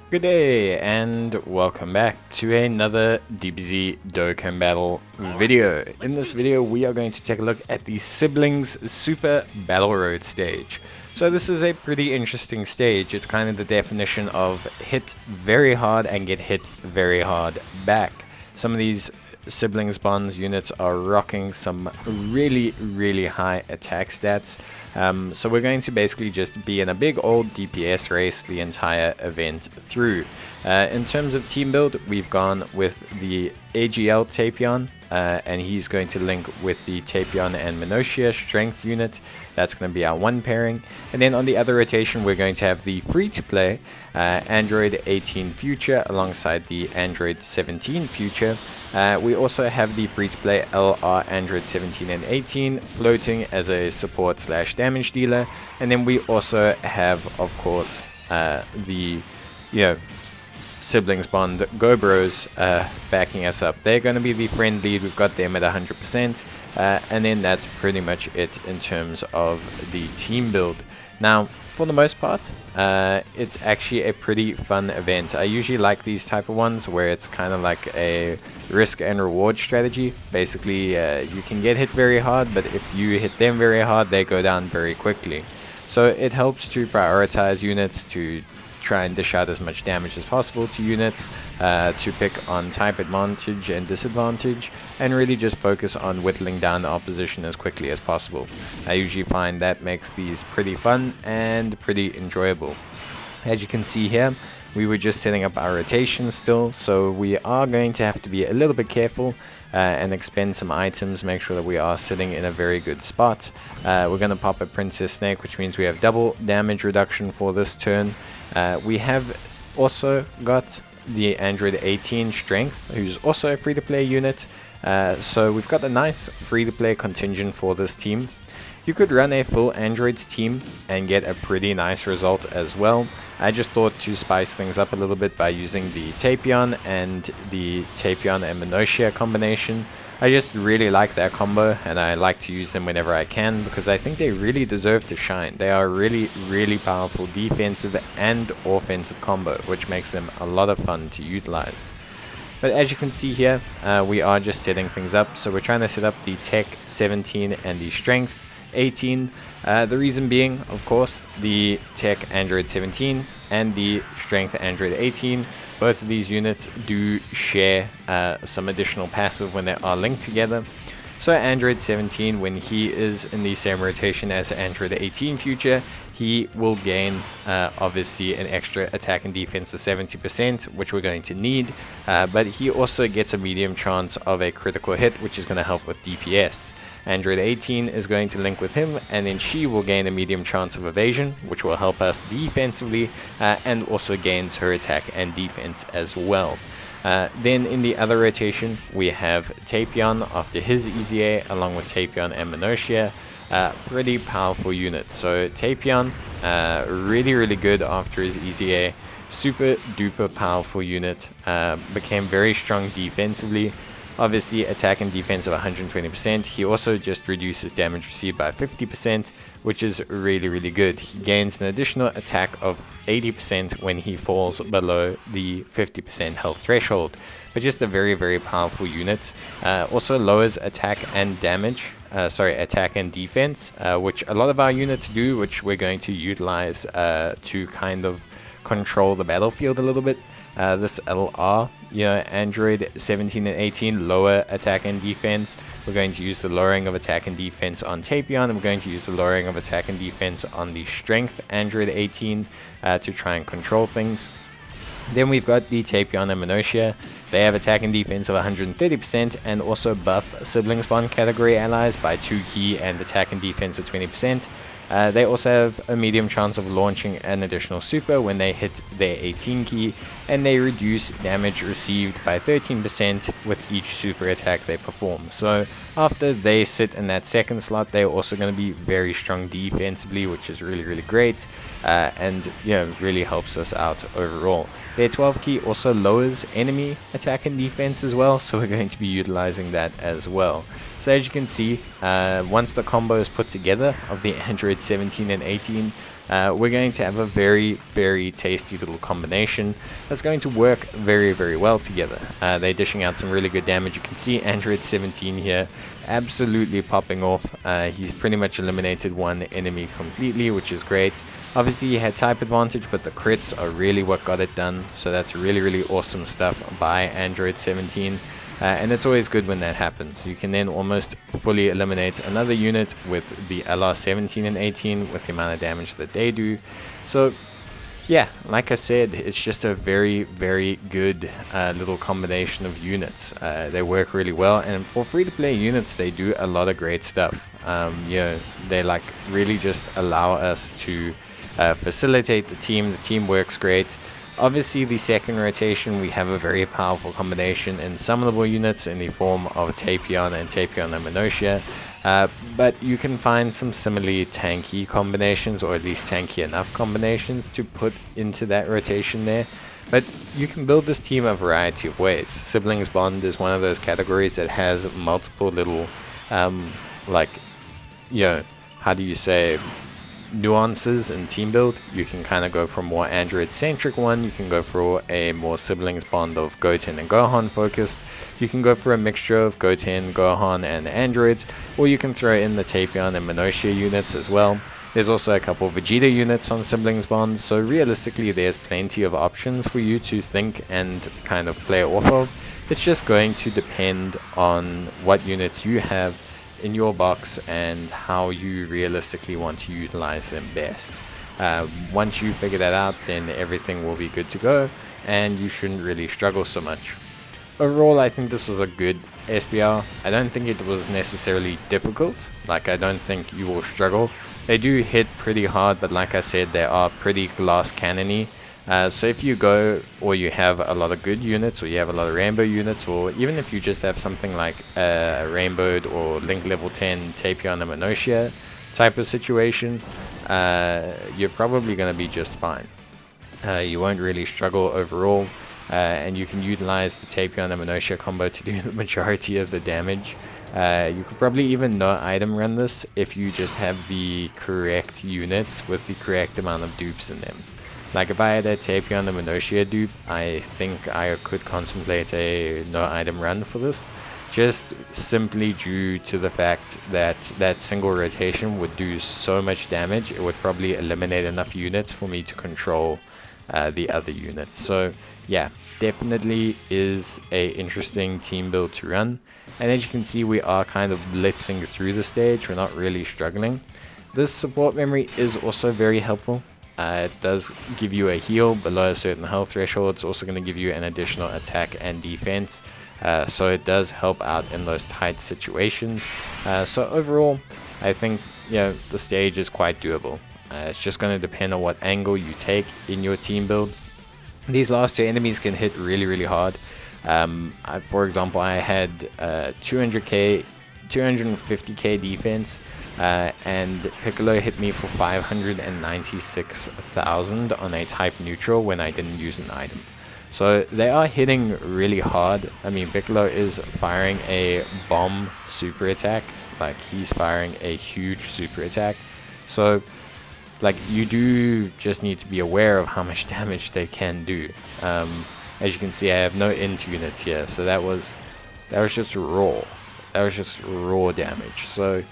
Good day and welcome back to another DBZ Dokkan battle video. In this video we are going to take a look at the Siblings Super Battle Road stage. So this is a pretty interesting stage. It's kind of the definition of hit very hard and get hit very hard back. Some of these Siblings Bonds units are rocking some really high attack stats. So we're going to basically just be in a big old DPS race the entire event through. In terms of team build, we've gone with the AGL Tapion, and he's going to link with the Tapion and Minotia strength unit. That's going to be our one pairing. And then on the other rotation, we're going to have the free-to-play Android 18 Future alongside the Android 17 Future. We also have the free-to-play LR Android 17 and 18 floating as a support slash damage dealer. And then we also have, of course, the Siblings Bond Go Bros backing us up. They're going to be the friend lead. We've got them at 100%. And then that's pretty much it in terms of the team build. Now, for the most part, it's actually a pretty fun event. I usually like these type of ones where it's kind of like a risk and reward strategy. Basically, you can get hit very hard, but if you hit them very hard, they go down very quickly. So it helps to prioritize units, to try and dish out as much damage as possible to units, to pick on type advantage and disadvantage, and really just focus on whittling down the opposition as quickly as possible. I usually find that makes these pretty fun and pretty enjoyable. As you can see here, we were just setting up our rotation still, so we are going to have to be a little bit careful and expend some items, make sure that we are sitting in a very good spot. We're going to pop a Princess Snake, which means we have double damage reduction for this turn. We have also got the Android 18 Strength, who's also a free-to-play unit. So we've got a nice free-to-play contingent for this team. You could run a full Androids team and get a pretty nice result as well. I just thought to spice things up a little bit by using the Tapion and the Tapion and Minotia combination. I just really like that combo, and I like to use them whenever I can because I think they really deserve to shine. They are really powerful defensive and offensive combo, which makes them a lot of fun to utilize. But as you can see here, we are just setting things up. So we're trying to set up the Tech 17 and the Strength 18. The reason being, of course, the Tech Android 17 and the Strength Android 18, both of these units do share some additional passive when they are linked together. So Android 17, when he is in the same rotation as Android 18 Future, he will gain obviously an extra attack and defense of 70%, which we're going to need, but he also gets a medium chance of a critical hit, which is going to help with DPS. Android 18 is going to link with him, and then she will gain a medium chance of evasion, which will help us defensively, and also gains her attack and defense as well. Then in the other rotation, we have Tapion after his EZA, along with Tapion and Minotia. Pretty powerful units. So Tapion, really good after his EZA. Super duper powerful unit. Became very strong defensively. Obviously, attack and defense of 120%. He also just reduces damage received by 50%, which is really good. He gains an additional attack of 80% when he falls below the 50% health threshold. But just a very powerful unit. Also lowers attack and damage. Attack and defense, which a lot of our units do, which we're going to utilize to kind of control the battlefield a little bit. This LR, Android 17 and 18, lower attack and defense. We're going to use the lowering of attack and defense on Tapion, and we're going to use the lowering of attack and defense on the Strength Android 18 to try and control things. Then we've got the Tapion and Minotia. They have attack and defense of 130% and also buff Siblings Bond category allies by 2 key and attack and defense of 20%. They also have a medium chance of launching an additional super when they hit their 18 key, and they reduce damage received by 13% with each super attack they perform. So after they sit in that second slot, they're also going to be very strong defensively, which is really great, and really helps us out overall. Their 12 key also lowers enemy attack and defense as well, so we're going to be utilizing that as well. So as you can see, once the combo is put together of the Android 17 and 18, we're going to have a very, very tasty little combination that's going to work very, very well together. They're dishing out some really good damage. You can see Android 17 here absolutely popping off. He's pretty much eliminated one enemy completely, which is great. Obviously he had type advantage, but the crits are really what got it done, so that's really, really awesome stuff by Android 17. And it's always good when that happens. You can then almost fully eliminate another unit with the LR 17 and 18 with the amount of damage that they do. So yeah, like I said, it's just a very, very good little combination of units. They work really well, and for free-to-play units, they do a lot of great stuff. You know, they like really just allow us to facilitate the team. The team works great. Obviously, the second rotation, we have a very powerful combination in summonable units in the form of Tapion and Tapion and Minotia. But you can find some similarly tanky combinations, or at least tanky enough combinations to put into that rotation there. But you can build this team a variety of ways. Siblings Bond is one of those categories that has multiple little, like, you know, how do you say, nuances in team build. You can kind of go for a more Android centric one, you can go for a more siblings bond of Goten and Gohan focused, you can go for a mixture of Goten, Gohan and androids, or you can throw in the Tapion and Minotia units as well. There's also a couple of Vegeta units on siblings bonds, so realistically there's plenty of options for you to think and kind of play off of. It's just going to depend on what units you have in your box and how you realistically want to utilize them best. Once you figure that out, then everything will be good to go and you shouldn't really struggle so much. Overall, I think this was a good SBR. I don't think it was necessarily difficult. Like, I don't think you will struggle. They do hit pretty hard, but like I said, they are pretty glass cannony. So if you go, or you have a lot of good units, or you have a lot of rainbow units, or even if you just have something like rainbowed or link level 10 Tapion and Minotia type of situation, you're probably going to be just fine. You won't really struggle overall, and you can utilize the Tapion and Minotia combo to do the majority of the damage. You could probably even no item run this if you just have the correct units with the correct amount of dupes in them. Like, if I had a Tapion and Minotia dupe, I think I could contemplate a no item run for this, just simply due to the fact that that single rotation would do so much damage. It would probably eliminate enough units for me to control the other units. So yeah, definitely is a interesting team build to run, and as you can see, we are kind of blitzing through the stage. We're not really struggling. This support memory is also very helpful. It does give you a heal below a certain health threshold. It's also going to give you an additional attack and defense, so it does help out in those tight situations. So overall, I think, you know, the stage is quite doable. It's just going to depend on what angle you take in your team build. These last two enemies can hit really, really hard. For example, I had 250k defense. And Piccolo hit me for 596,000 on a type neutral when I didn't use an item. So they are hitting really hard. I mean, Piccolo is firing a bomb super attack. Like, he's firing a huge super attack. So, like, you do just need to be aware of how much damage they can do. As you can see, I have no int units here, so that was just raw. That was just raw damage. So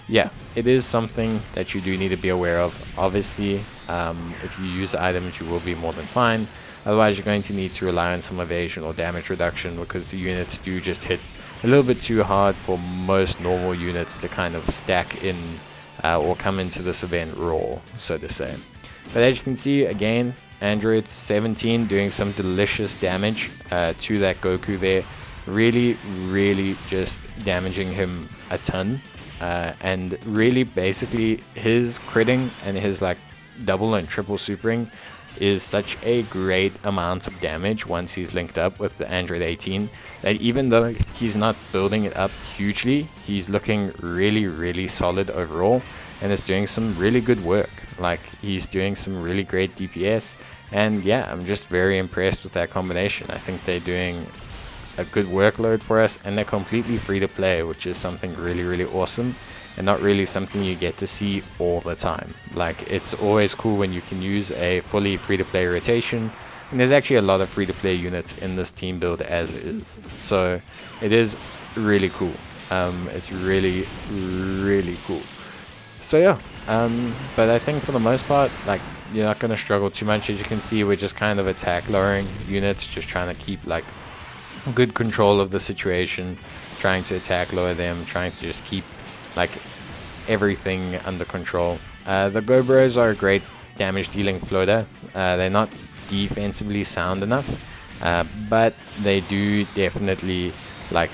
yeah, it is something that you do need to be aware of. Obviously, if you use items, you will be more than fine. Otherwise, you're going to need to rely on some evasion or damage reduction, because the units do just hit a little bit too hard for most normal units to kind of stack in or come into this event raw, so to say. But as you can see, again, Android 17 doing some delicious damage to that Goku there. Really, really just damaging him a ton. And really, basically, his critting and his like double and triple supering is such a great amount of damage once he's linked up with the Android 18, that even though he's not building it up hugely, he's looking really, really solid overall, and is doing some really good work. Like, he's doing some really great DPS, and yeah, I'm just very impressed with that combination. I think they're doing a good workload for us, and they're completely free to play, which is something really, really awesome. and not really something you get to see all the time. Like, it's always cool when you can use a fully free-to-play rotation, and there's actually a lot of free-to-play units in this team build as is, so it is really cool. It's really, really cool. So yeah, but I think for the most part, like, you're not going to struggle too much. As you can see, we're just kind of attack lowering units, just trying to keep like good control of the situation, trying to attack lower them, trying to just keep like everything under control. The Gobros are a great damage dealing floater. They're not defensively sound enough, but they do definitely like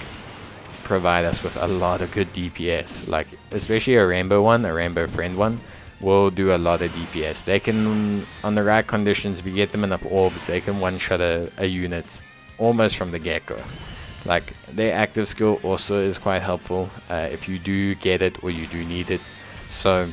provide us with a lot of good DPS. Like, especially a rainbow friend one will do a lot of DPS. They can, on the right conditions, if you get them enough orbs, they can one-shot a unit almost from the get-go. Like, their active skill also is quite helpful if you do get it or you do need it. So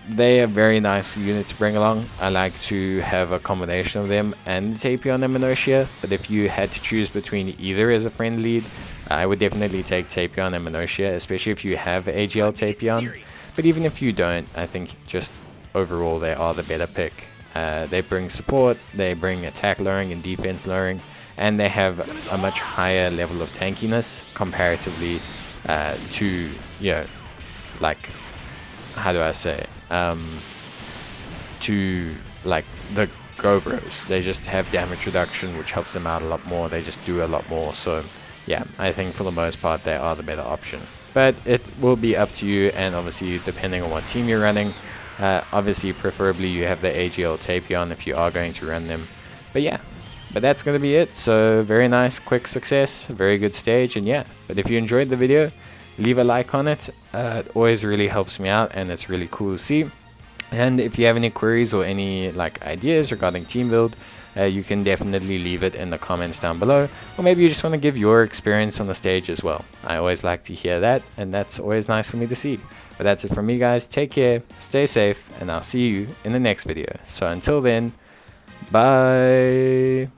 they are very nice units to bring along. I like to have a combination of them and Tapion and Minotia, but if you had to choose between either as a friend lead, I would definitely take Tapion and Minotia, especially if you have AGL Tapion. But even if you don't, I think just overall they are the better pick. They bring support, they bring attack lowering and defense lowering, and they have a much higher level of tankiness comparatively to, you know, like, how do I say, to like the Gobros. They just have damage reduction, which helps them out a lot more. They just do a lot more. So yeah, I think for the most part they are the better option. But it will be up to you, and obviously depending on what team you're running. Obviously, preferably you have the AGL Tapion if you are going to run them. But yeah, but that's going to be it. So very nice, quick success, very good stage, and yeah. But if you enjoyed the video, leave a like on it. It always really helps me out, and it's really cool to see. And if you have any queries or any like ideas regarding team build, you can definitely leave it in the comments down below, or maybe you just want to give your experience on the stage as well. I always like to hear that, and that's always nice for me to see. But that's it from me, guys. Take care, stay safe, and I'll see you in the next video. So until then, bye.